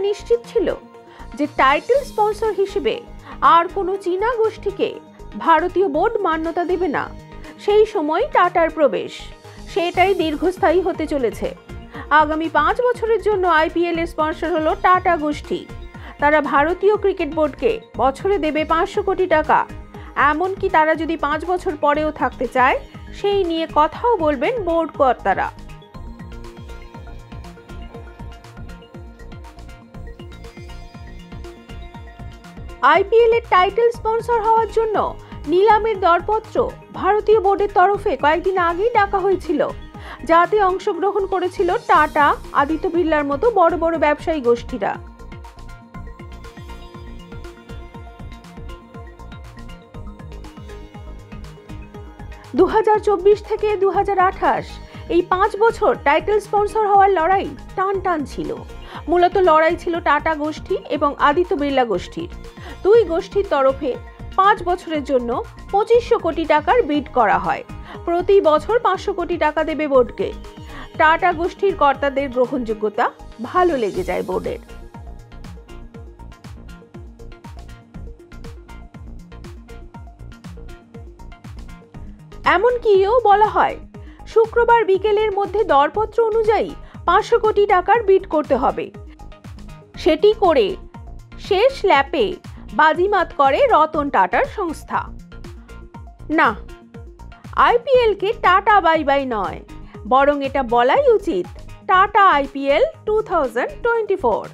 নিশ্চিত ছিল যে টাইটেল স্পন্সর হিসেবে আর কোনো চীনা গোষ্ঠীকে ভারতীয় বোর্ড মান্যতা দেবে না। সেই সময় টাটার প্রবেশ, সেটাই দীর্ঘস্থায়ী হতে চলেছে। আগামী 5 বছরের জন্য আইপিএল এর স্পন্সর হলো টাটা গোষ্ঠী। তারা ভারতীয় ক্রিকেট বোর্ডকে বছরে দেবে 500 কোটি টাকা। এমনকি তারা যদি 5 বছর পরেও থাকতে চায়, সেই নিয়ে কথাও বলবেন বোর্ড কর্তারা। আইপিএল এর টাইটেল স্পন্সর হওয়ার জন্য নিলামের দরপত্র ভারতীয় বোর্ডের তরফে কয়েকদিন আগেই ডাকা হয়েছিল, যাতে অংশগ্রহণ করেছিল টাটা, আদিত্য বিড়লার মতো বড় বড় ব্যবসায়ী গোষ্ঠীরা। দু 2024 থেকে 2028 এই 5 বছর টাইটেল স্পন্সর হওয়ার লড়াই টান ছিল। মূলত লড়াই ছিল টাটা গোষ্ঠী এবং আদিত্য বিড়লা গোষ্ঠীর। দুই গোষ্ঠীর তরফে 5 বছরের জন্য 2500 কোটি টাকার বিড করা হয়। প্রতি বছর 500 কোটি টাকা দেবে বোর্ডকে। টাটা গোষ্ঠীর কর্তাদের গ্রহণযোগ্যতা ভালো লেগে যায় বোর্ডের। এমনকিও বলা হয়, শুক্রবার বিকেলের মধ্যে দরপত্র অনুযায়ী 500 কোটি টাকার বিড করতে হবে। সেটি করে শেষ ল্যাপে বাজিমাত করে রতন টাটার সংস্থা। না, আইপিএলকে টাটা বাই বাই নয়, বরং এটা বলাই উচিত টাটা আইপিএল 2024।